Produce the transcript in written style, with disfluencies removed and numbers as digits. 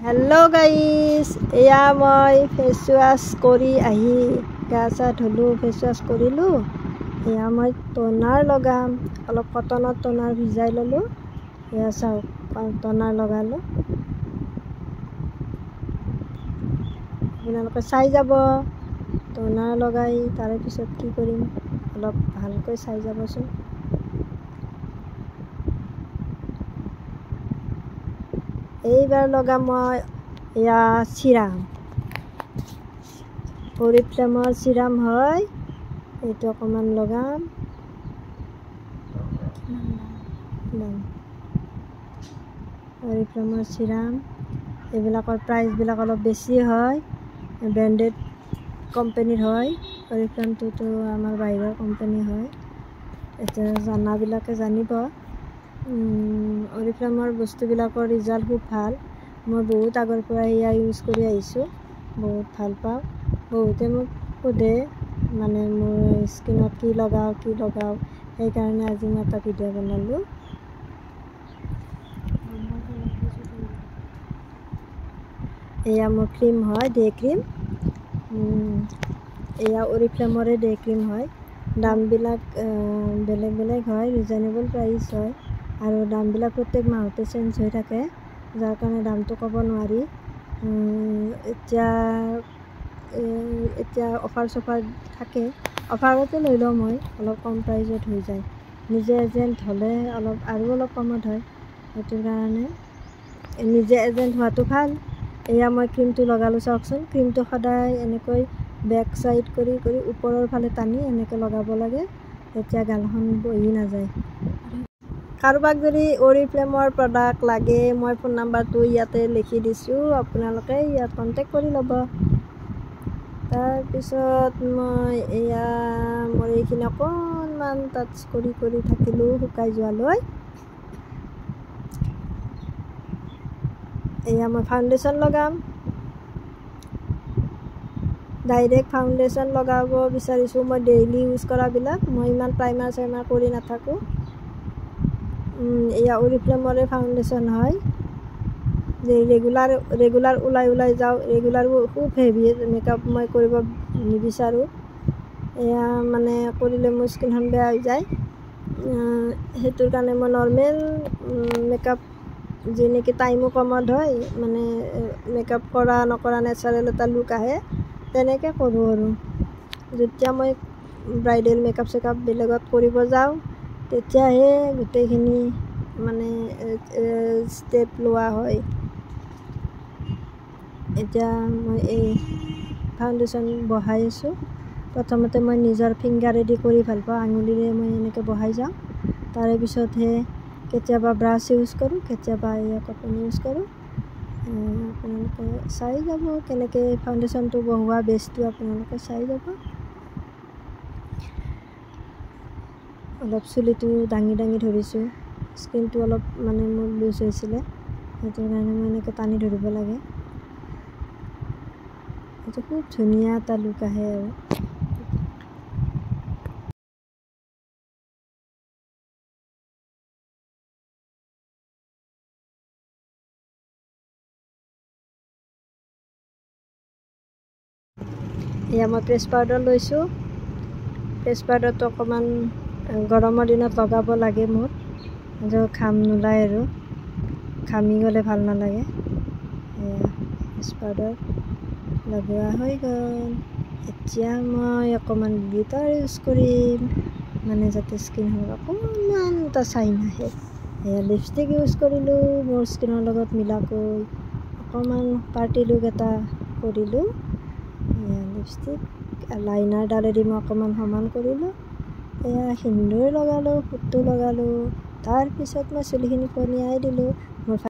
Hello guys एया मैं face wash करी आही गा चा धुलू फेस वाश करिलू एया मैं टोनार लगाम अलप कटनर टोनार भिजाई ललो एया चाओ टोनार लगालो आपनालोके चाइ जाब टोनार लगाई तारे पिছত कि करिम अलप भालকৈ चाइ जाबचोन। এইবাৰ লগা মই এয়া চিৰাম অৰিফ্লেমৰ চিৰাম হয় এইটো অকণমান লগাম অৰিফ্লেমৰ চিৰাম এইবিলাকৰ প্ৰাইচবিলাক অলপ বেছি হয় ব্ৰেণ্ডেড কোম্পানীৰ হয় অৰিফ্লেমটোতো আমাৰ বাহিৰৰ কোম্পানী হয় এতিয়া জানাবিলাকে জানিব। অৰিফ্লেমৰ বস্তুবিলাকৰ ৰিজাল্ট খুব ভাল মই বহুত আগৰ পৰা এয়া ইউজ কৰি আহিছোঁ বহুত ভাল পাওঁ বহুতে মোক সোধে মানে মোৰ স্কিনত কি লগাওঁ সেইকাৰণে আজি মই এটা ভিডিঅ' বনালোঁ। এয়া মোৰ ক্ৰীম হয় ডে ক্ৰীম এয়া অৰিফ্লেমৰে ডে ক্ৰীম হয় দামবিলাক বেলেগ বেলেগ হয় ৰিজনেবল প্ৰাইচ হয় আৰু দামবিলাক প্ৰত্যেক মাহতে চেঞ্জ হৈ থাকে যাৰ কাৰণে দামটো ক'ব নোৱাৰি। এতিয়া অফাৰ চফাৰ থাকে অফাৰতে লৈ লওঁ মই অলপ কম প্ৰাইজত হৈ যায় নিজে এজেণ্ট হ'লে অলপ কমত হয় সেইটোৰ কাৰণে নিজে এজেণ্ট হোৱাটো ভাল। এয়া মই ক্ৰীমটো লগালোঁ চাওকচোন ক্ৰীমটো সদায় এনেকৈ বেক চাইড কৰি ওপৰৰ ফালে টানি এনেকৈ লগাব লাগে তেতিয়া গালখন বহি নাযায়। কাৰোবাক যদি অৰিফ্লেমৰ প্ৰডাক্ট লাগে মই ফোন নাম্বাৰটো ইয়াতে লিখি দিছোঁ আপোনালোকে ইয়াত কণ্টেক্ট কৰি ল'ব। তাৰপিছত মই এয়া মোৰ এইখিনি অকণমান টাচ কৰি থাকিলোঁ শুকাই যোৱালৈ। এয়া মই ফাউণ্ডেশ্যন লগাম ডাইৰেক্ট ফাউণ্ডেশ্যন লগাব বিচাৰিছোঁ মই ডেইলি ইউজ কৰাবিলাক মই ইমান প্ৰাইমাৰ চাইমাৰ কৰি নাথাকোঁ। এয়া অৰিফ্লেমৰে ফাউণ্ডেশ্যন হয় যে ৰেগুলাৰ ওলাই যাওঁ ৰেগুলাৰ খুব হেভি মেকআপ মই কৰিব নিবিচাৰোঁ এয়া মানে কৰিলে মোৰ স্কিনখন বেয়া হৈ যায় সেইটোৰ কাৰণে মই নৰ্মেল মেকআপ যেনেকৈ টাইমো কমত হয় মানে মেকআপ কৰা নকৰা নেচাৰেল এটা লুক আহে তেনেকৈ কৰোঁ আৰু যেতিয়া মই ব্ৰাইডেল মেকআপ চেকআপ বেলেগত কৰিব যাওঁ তেতিয়াহে গোটেইখিনি মানে ষ্টেপ লোৱা হয়। এতিয়া মই এই ফাউণ্ডেশ্যন বহাই আছোঁ প্ৰথমতে মই নিজৰ ফিংগাৰেদি কৰি ভাল পাওঁ আঙুলিৰে মই এনেকৈ বহাই যাওঁ তাৰে পিছতহে কেতিয়াবা ব্ৰাছ ইউজ কৰোঁ কেতিয়াবা এয়া কটন ইউজ কৰোঁ। আপোনালোকে চাই যাব কেনেকৈ ফাউণ্ডেশ্যনটো বহোৱা বেছটো আপোনালোকে চাই যাব। অলপ চুলিটো দাঙি ধৰিছোঁ স্কিনটো অলপ মানে মোৰ লুজ হৈছিলে সেইটোৰ কাৰণে মই এনেকৈ টানি ধৰিব লাগে এইটো খুব ধুনীয়া এটা লুক আহে আৰু এয়া মই প্ৰেছ পাউডাৰ লৈছোঁ প্ৰেছ পাউডাৰটো অকণমান গৰমৰ দিনত লগাব লাগে মোৰ ঘাম নোলায় আৰু ঘামি গ'লে ভাল নালাগে। এয়া প্ৰেছ পাউডাৰ লগোৱা হৈ গ'ল এতিয়া মই অকণমান গ্লিটাৰ ইউজ কৰিম মানে যাতে স্কিনখন অকণমান এটা চাইন আহে। এয়া লিপষ্টিক ইউজ কৰিলোঁ মোৰ স্কিনৰ লগত মিলাকৈ অকণমান পাৰ্টি লুক এটা কৰিলোঁ এয়া লিপষ্টিক লাইনাৰডালেদি মই অকণমান সমান কৰিলোঁ এয়া সিন্দুৰ লগালোঁ ফুটটো লগালোঁ তাৰপিছত মই চুলিখিনি পনিয়াই দিলোঁ